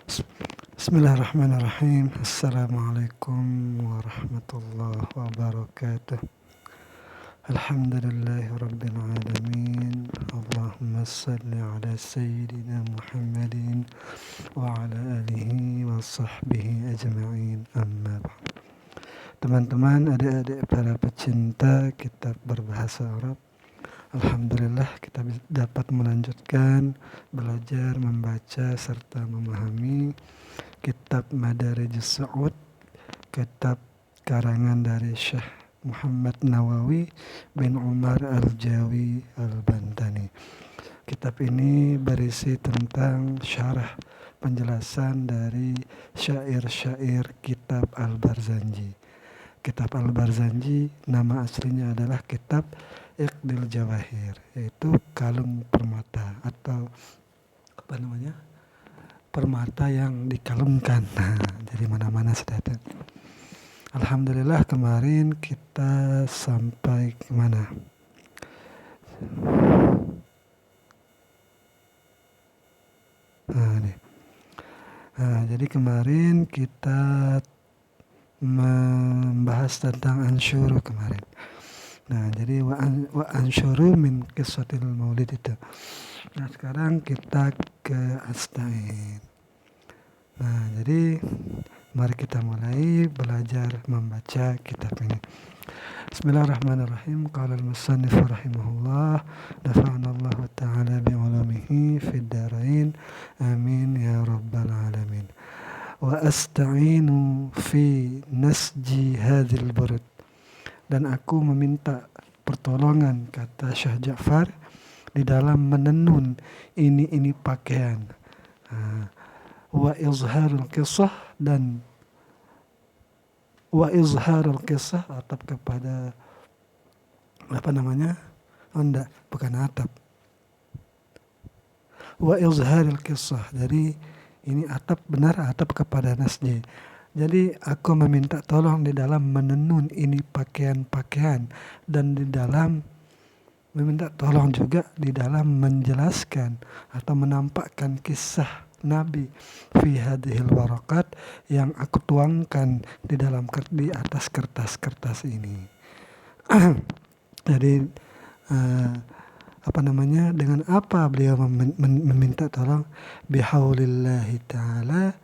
Bis- Bismillahirrahmanirrahim. Assalamualaikum warahmatullahi wabarakatuh. Alhamdulillahi rabbil alamin. Allahumma salli ala sayyidina Muhammadin wa ala alihi wa sahbihi ajma'in. Amma ba'd. Teman-teman, adik-adik para pecinta kitab berbahasa Arab, alhamdulillah kita dapat melanjutkan belajar membaca serta memahami kitab Madarijus Sa'ud, kitab karangan dari Syekh Muhammad Nawawi bin Umar Al-Jawi Al-Bantani. Kitab ini berisi tentang syarah penjelasan dari syair-syair kitab Al-Barzanji. Kitab Al-Barzanji nama aslinya adalah kitab Iqdil Jawahir, yaitu kalung permata atau apa namanya? Permata yang dikalungkan. Nah, jadi mana-mana sudah ada. Alhamdulillah kemarin kita sampai ke mana? Jadi kemarin kita membahas tentang ansyuru kemarin. Nah, jadi wa ansyuru min qissatil maulid itu. Nah, sekarang kita ke Asta'in. Nah, jadi mari kita mulai belajar membaca kitab ini. Bismillahirrahmanirrahim. Qala al-musannif rahimahullah, nafa'ana Allah ta'ala bi'ulumihi fid darain. Amin ya rabbal alamin. Wa asta'inu fi nasji hadhil burud. Dan aku meminta pertolongan, kata Syekh Ja'far, di dalam menenun ini pakaian. Wa izharul qissah dan wa izharul qissah atap kepada apa namanya? Enggak, bukan atap. Wa izharul qissah. Jadi ini atap, benar atap kepada nasji. Jadi aku meminta tolong di dalam menenun ini pakaian-pakaian dan di dalam meminta tolong juga di dalam menjelaskan atau menampakkan kisah Nabi fi hadhil warakat yang aku tuangkan di atas kertas-kertas ini. Jadi dengan apa beliau meminta tolong? Bihaulillahi ta'ala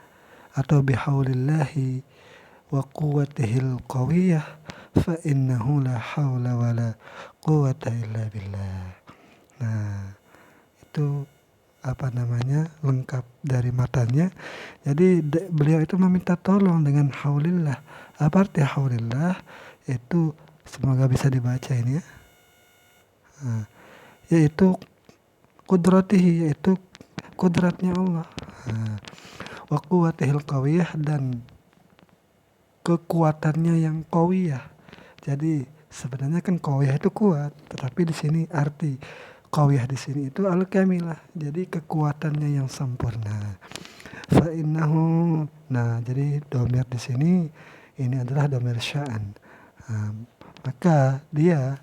atau bihaulillahi wa quwwatihil qawiyah fa innahu la haula wa la quwwata illa billah. Nah, itu lengkap dari matanya. Jadi beliau itu meminta tolong dengan haulillah. Apa arti haulillah? Itu semoga bisa dibaca ini ya. Yaitu kudratihi, yaitu kudratnya Allah. Wa quwwatihil qawiyah dan kekuatannya yang qawiyah. Jadi sebenarnya kan qawiyah itu kuat, tetapi di sini arti qawiyah di sini itu al-kamilah. Jadi kekuatannya yang sempurna. Fa innahu. Nah, jadi dhamir di sini ini adalah dhamir sya'an. Maka dia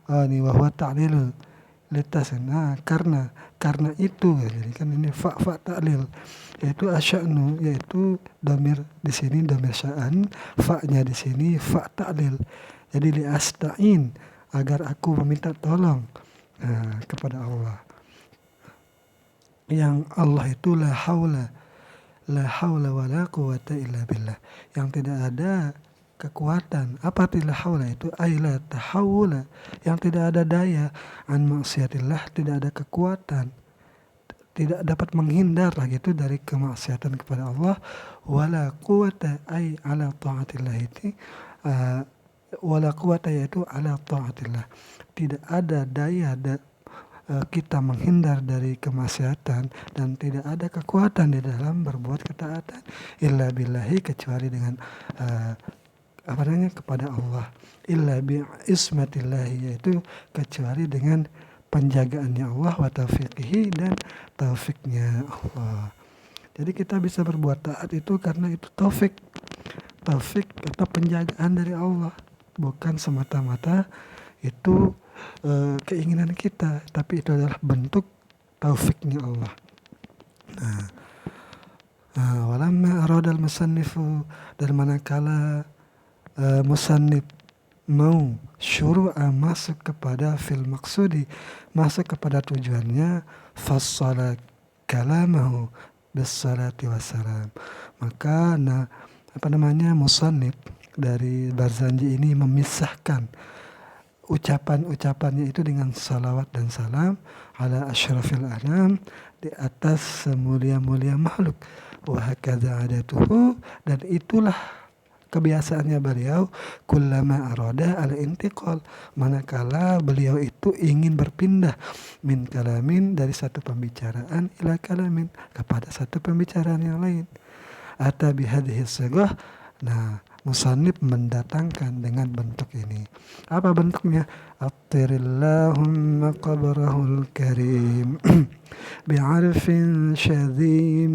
ini wa huwa ta'lil litas. Nah, karena itu, jadi kan ini fa ta'lil, yaitu asya'nu, yaitu dhamir di sini dhamir sya'an, fa-nya di sini fa ta'lil. Jadi li asta'in, agar aku meminta tolong kepada Allah. Yang Allah itu la haula wa la quwwata illa billah. Yang tidak ada kekuatan. Apa arti la haula itu? La tahawula. Yang tidak ada daya an maksiatillah, tidak ada kekuatan, tidak dapat menghindar lagi itu dari kemaksiatan kepada Allah. Wala quwwata ay ala ta'atillah itu wala quwwata yaitu ala ta'atillah. Tidak ada daya kita menghindar dari kemaksiatan dan tidak ada kekuatan di dalam berbuat ketaatan illa billahi, kecuali dengan kepada Allah. Illa bi ismatillahi, yaitu kecuali dengan penjagaannya Allah, wa taufiqihi, dan taufiknya Allah. Jadi kita bisa berbuat taat itu karena itu taufik atau penjagaan dari Allah, bukan semata-mata itu keinginan kita, tapi itu adalah bentuk taufiknya Allah. Nah, Walamma aradal musannifu, dan manakala musannif mau syuru'a masuk kepada fil maksudi, masuk kepada tujuannya, fassala kalamahu bis salati wassalam, maka musannif dari Barzanji ini memisahkan ucapan-ucapannya itu dengan salawat dan salam ala asyrafil anam, di atas semulia-mulia makhluk, wa hakadha adatuhu, dan itulah kebiasaannya beliau, kullama arada al-intiqal, manakala beliau itu ingin berpindah min kalamin, dari satu pembicaraan, ila kalamin, kepada satu pembicaraan yang lain. Ata bihadhihi sighah, nah musannif mendatangkan dengan bentuk ini. Apa bentuknya? Attirillahumma qabrahul karim bi'arfin syadhim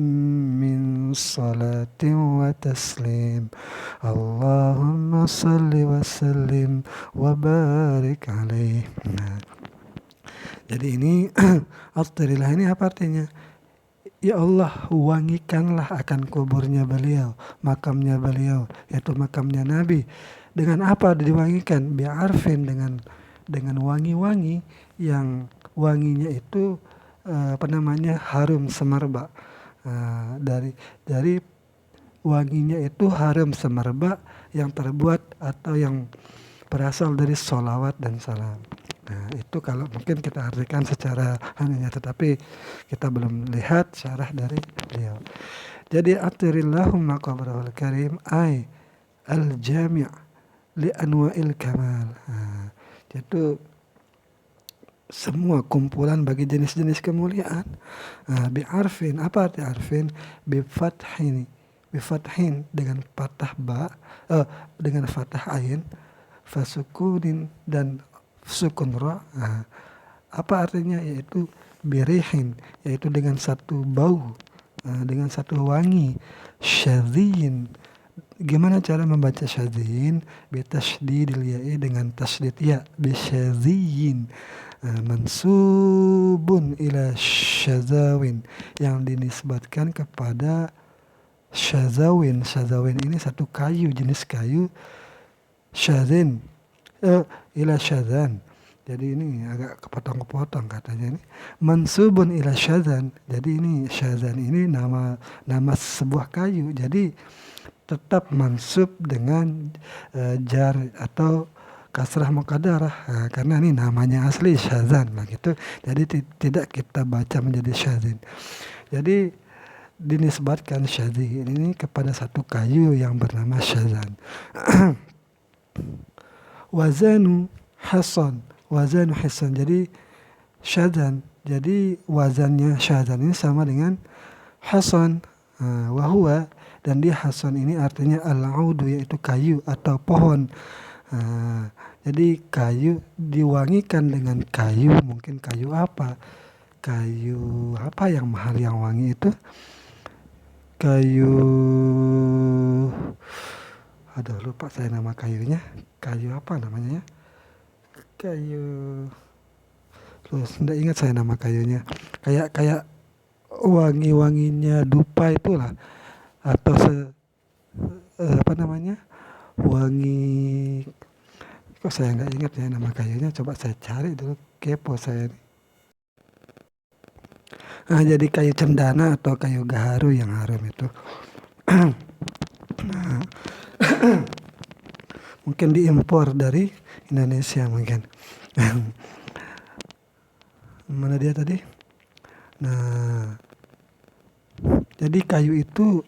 min salatin wa taslim, Allahumma salli wa sallim wa barik alaih. Nah, jadi ini attirillah ini apa artinya? Ya Allah, wangikanlah akan kuburnya beliau, makamnya beliau, yaitu makamnya Nabi. Dengan apa diwangikan? Bi'arfin, dengan wangi-wangi yang wanginya itu harum semerbak. Dari wanginya itu harum semerbak yang terbuat atau yang berasal dari sholawat dan salam. Nah, itu kalau mungkin kita artikan secara hanya, tetapi kita belum lihat syarah dari beliau. Jadi atirillahumma qabrahul karim ay al-jami' li anwa'il kamal. Nah, itu semua kumpulan bagi jenis-jenis kemuliaan. Bi'arfin, apa arti arfin? Bifathin dengan fathah ba, dengan fathah ain, fasukunin dan sukun ra. Apa artinya? Yaitu birihin, yaitu dengan satu bau, dengan satu wangi. Syadhin, gimana cara membaca syadhin? Bitasydidil ya'i, dengan tasydid ya, bisyadhin. Mansubun ila syazawin, yang dinisbatkan kepada syazawin. Syazawin ini satu kayu, jenis kayu. Syadhin ila syadzan. Jadi ini agak kepotong-kepotong katanya ini. Mansubun ila syadzan. Jadi ini syadzan ini nama sebuah kayu. Jadi tetap mansub dengan jar atau kasrah muqaddarah, karena ini namanya asli syadzan begitu. Jadi tidak kita baca menjadi syadzin. Jadi dinisbatkan syadzin ini kepada satu kayu yang bernama syadzan. Wazanu hasan, jadi syadzan, jadi wazannya syadzan ini sama dengan hasan. Wahua, dan dia hasan ini artinya al-audu, yaitu kayu atau pohon. Jadi kayu diwangikan dengan kayu, mungkin kayu apa yang mahal yang wangi itu? Kayu, aduh lupa saya nama kayunya. Kayu apa namanya ya? Kayu, terus tidak ingat saya nama kayunya. Kayak wangi-wanginya dupa itulah, atau wangi, kok saya nggak ingat ya nama kayunya. Coba saya cari dulu, kepo saya nih. Jadi kayu cendana atau kayu gaharu yang harum itu. Mungkin diimpor dari Indonesia mungkin. Mana dia tadi? Nah, jadi kayu itu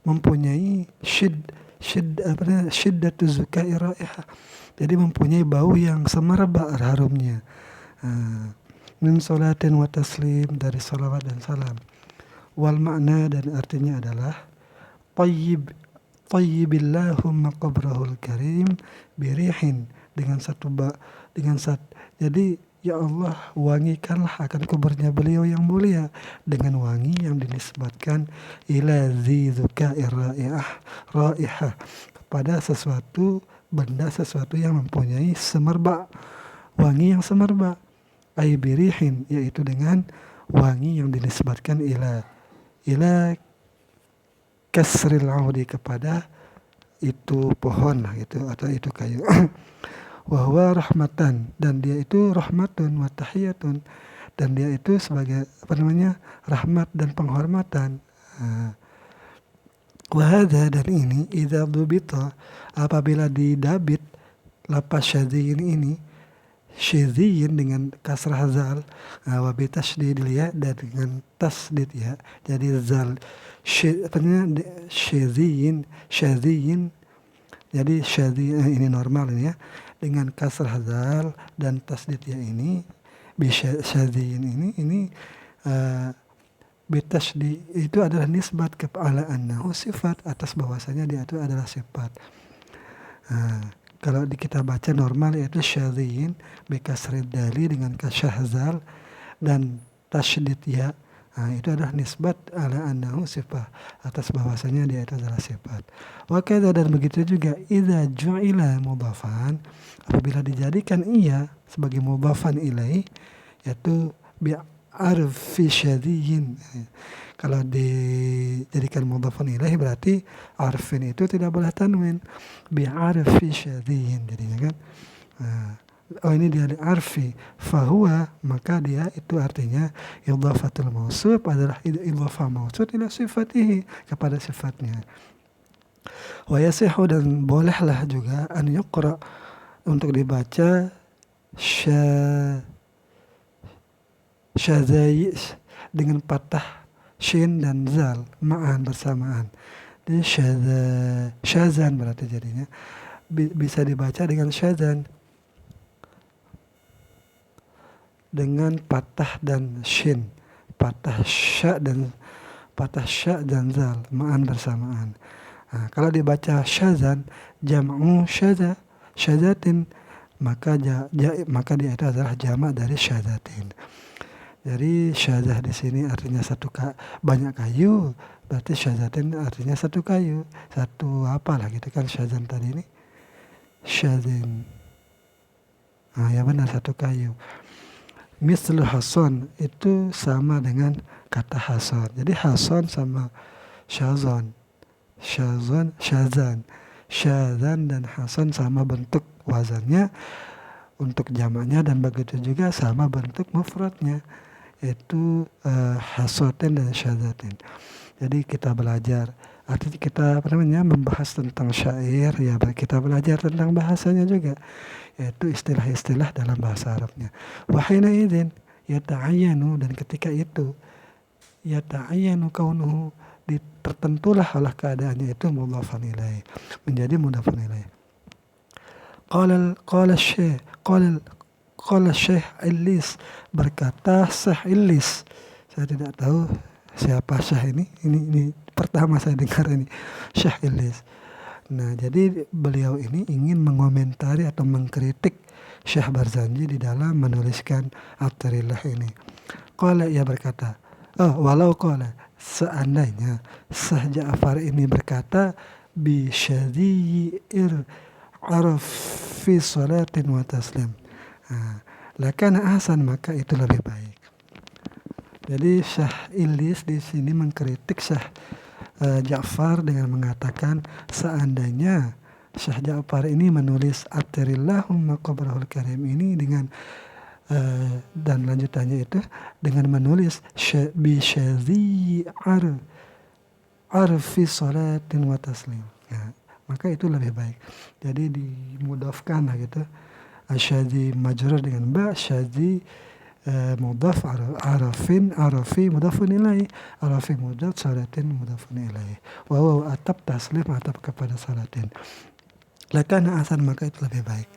mempunyai syiddatu zukai raihah. Jadi mempunyai bau yang semerbak harumnya. Min salatin wa taslim, dari salawat dan salam. Wal makna, dan artinya adalah tayyibillahumma qabrahul karim birihin, jadi ya Allah, wangikanlah akan kuburnya beliau yang mulia dengan wangi yang dinisbatkan ila dzika'ir raihah, kepada sesuatu benda, sesuatu yang mempunyai semerbak, wangi yang semerbak. Ay birihin, yaitu dengan wangi yang dinisbatkan ila kasril audi kepada itu pohon lah gitu atau itu kayu. Wa huwa rahmatan, dan dia itu rahmatun wa tahiyatun, dan dia itu sebagai rahmat dan penghormatan. Wa hadza, dan ini idza dubita, apabila didabit lapas syadhiyin ini, syadhiyin dengan kasrah zal, wa bi tasydidil ya, dan dengan tasdid ya. Jadi zal syadhiyin jadi syadhiyin ini normal ini ya, dengan kasrah zal dan tasdid ya ini, bi syadhiyin ini bitasdi itu adalah nisbat kepada annahu sifat, atas bahwasanya dia itu adalah sifat. Kalau kita baca normal yaitu syadhiyin bi kasrid dali dengan kasrah zal dan tasydid ya. Itu adalah nisbat ala annahu sifat, atas bahwasanya dia itu adalah sifat. Wa kadza, dan begitu juga idza ju'ila mudhafan, apabila dijadikan ia sebagai mudhafan ilaih, yaitu bi arfi syadhiyin. Kalau dijadikan mudhafan ilaih berarti arfin itu tidak boleh tanwin, bi arfi syadhiyin jadinya kan. Ini dia arfi, fahuwa, maka dia itu artinya idhafatul mausuf, adalah idhafah mausuf ila sifatihi, kepada sifatnya. Wa yasihu, dan bolehlah juga an yuqra, untuk dibaca syadhayi dengan patah shin dan zal ma'an, bersamaan. Jadi syazan berarti jadinya bisa dibaca dengan syazan dengan patah dan shin, patah sya dan zal ma'an, bersamaan. Kalau dibaca syazan, jam'u syazatin, maka dia itu adalah jamak dari syazatin. Jadi syazah di sini artinya banyak kayu, berarti syazatin artinya satu kayu, satu apalah gitu kan. Syazan tadi ini syazin, ya benar, satu kayu. Mislu hason, itu sama dengan kata hason. Jadi hason sama syazan dan hason sama bentuk wazannya untuk jamaknya, dan begitu juga sama bentuk mufradnya, yaitu hasotin dan syazatin. Jadi kita belajar, artinya kita membahas tentang syair ya, kita belajar tentang bahasanya juga, yaitu istilah-istilah dalam bahasa Arabnya. Wa hina idzin yata'ayyanu, dan ketika itu yata'ayyanu kaunuhu, tertentulah oleh keadaannya itu mudhafan ilaih, menjadi mudhafan ilaih. Qala Syekh Illis, berkata Syekh Illis. Saya tidak tahu siapa Syekh ini pertama saya dengar ini, Syekh Illis. Nah, jadi beliau ini ingin mengomentari atau mengkritik Syekh Barzanji di dalam menuliskan At-Tarillah ini. Qala, ia berkata, walau qala, seandainya Syekh Ja'far ini berkata bi syadhi'ir arfi salatin wa taslim, lakana ahsan, maka itu lebih baik. Jadi Syekh Illis di sini mengkritik Syekh Ja'far dengan mengatakan seandainya Syekh Ja'far ini menulis At-Tarillahumma qabrahul karim ini dengan dan lanjutannya itu dengan menulis bi syadhi arfi salatin wa taslim, maka itu lebih baik. Jadi dimudafkan lah gitu, asyadhi majrur dengan ba, syadhi mudaf, arafi mudafun ilaih, arafi mudaf, salatin mudafun ilaih, wa atap taslim, atap kepada salatin. Lakana asan, maka itu lebih baik.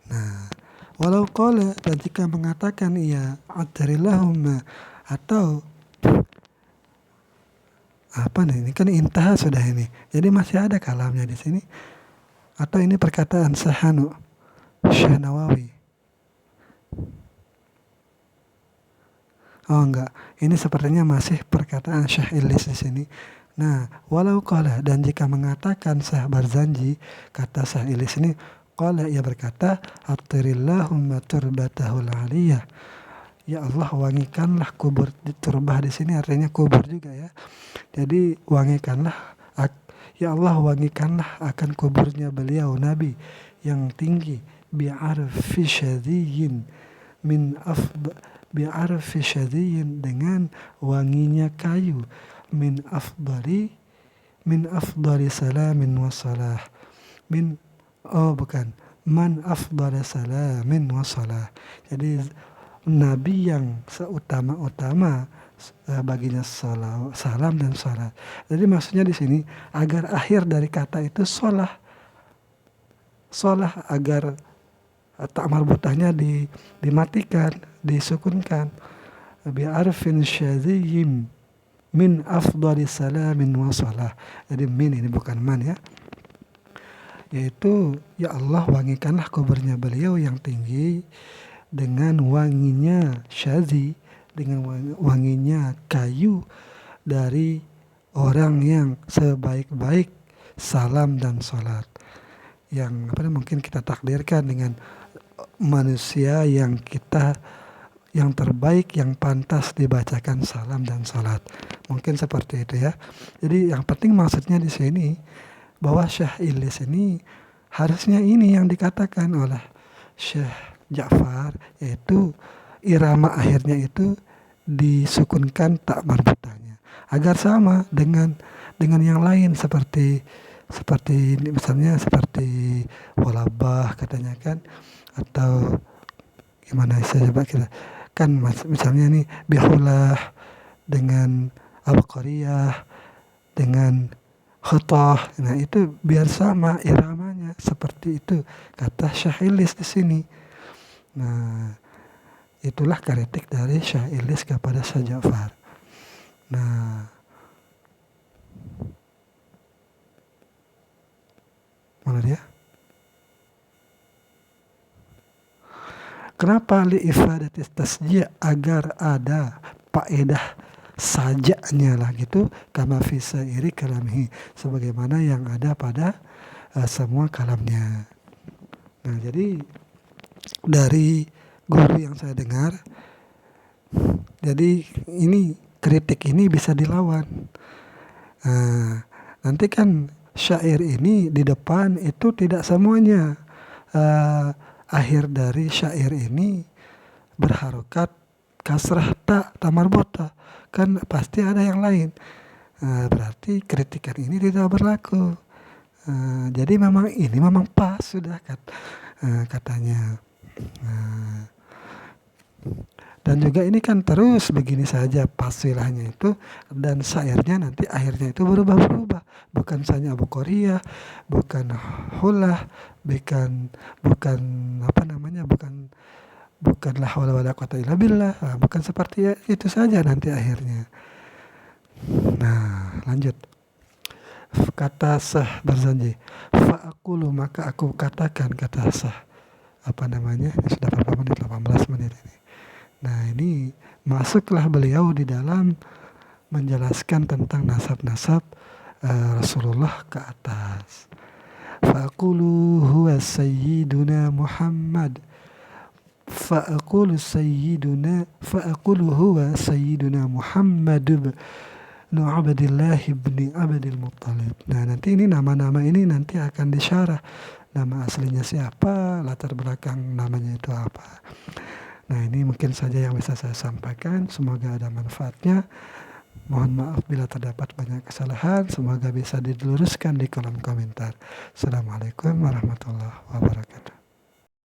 Nah, walau qala, dan jika mengatakan ia At-Tarillahumma, atau apa nih, ini kan intaha sudah ini, jadi masih ada kalamnya di sini, atau ini perkataan Syekh Nawawi. Enggak, ini sepertinya masih perkataan Syekh Illis di sini. Nah, walau qala, dan jika mengatakan Syekh Barzanji, kata Syekh Illis ini, qala, ia berkata, At-Tarillahumma turbatahul aliyah, ya Allah wangikanlah kubur. Turbah di sini artinya kubur juga ya. Jadi wangikanlah Ya Allah, wangikanlah akan kuburnya beliau Nabi yang tinggi, bi'arfi syadhiyin min afd bi'arfi syadhiyin, dengan wanginya kayu, min afdali salamin wa salah, min bukan, man afdala salamin wa salah. Jadi Nabi yang seutama-utama baginya salam dan salat. Jadi maksudnya di sini agar akhir dari kata itu solah agar tak marbutahnya dimatikan, disukunkan. Bi'arfin syadhiyim min afdali salamin wa salah. Jadi min ini bukan man ya. Yaitu ya Allah, wangikanlah kuburnya beliau yang tinggi dengan wanginya syadhi, dengan wanginya kayu dari orang yang sebaik-baik salam dan salat. Yang mungkin kita takdirkan dengan manusia yang terbaik, yang pantas dibacakan salam dan salat. Mungkin seperti itu ya. Jadi yang penting maksudnya di sini bahwa Syekh Ilyas ini harusnya ini yang dikatakan oleh Syekh Ja'far, yaitu irama akhirnya itu disukunkan tak marbutahnya agar sama dengan yang lain, seperti misalnya seperti walabah katanya kan, atau gimana saya coba kita kan misalnya nih bihulah dengan abqariyah dengan khutah. Nah itu biar sama iramanya, seperti itu kata Syekh Ilyas di sini. Nah itulah kritik dari Syekh Ilyas kepada Syekh Ja'far. Nah mana dia? Kenapa li ifadatis tasji', agar ada faedah sajanya lah gitu, kama fi sairi kalamihi, sebagaimana yang ada pada semua kalamnya. Nah jadi dari guru yang saya dengar, jadi ini kritik ini bisa dilawan. Nanti kan syair ini di depan itu tidak semuanya akhir dari syair ini berharokat kasrah tak marbutah, kan pasti ada yang lain. Berarti kritikan ini tidak berlaku. Jadi memang pas sudah katanya. Dan juga ini kan terus begini saja pasilahnya itu, dan syairnya nanti akhirnya itu berubah-ubah, bukan saja abqariyah, bukan hulah, bukanlah wala wala quwwata illa billah, bukan seperti itu saja nanti akhirnya. Nah lanjut, kata Syekh Barzanji, fa'aqulu, maka aku katakan, kata Syekh sudah berapa menit, 18 menit ini. Nah ini masuklah beliau di dalam menjelaskan tentang nasab-nasab Rasulullah ke atas. Fa'aqulu huwa sayyiduna Muhammad, fa'aqulu huwa sayyiduna Muhammad ibn Abdillah ibn Abdil Muttalib. Nah nanti ini nama-nama ini nanti akan disyarah, nama aslinya siapa, latar belakang namanya itu apa. Nah ini mungkin saja yang bisa saya sampaikan, semoga ada manfaatnya. Mohon maaf bila terdapat banyak kesalahan, semoga bisa diluruskan di kolom komentar. Assalamualaikum warahmatullahi wabarakatuh.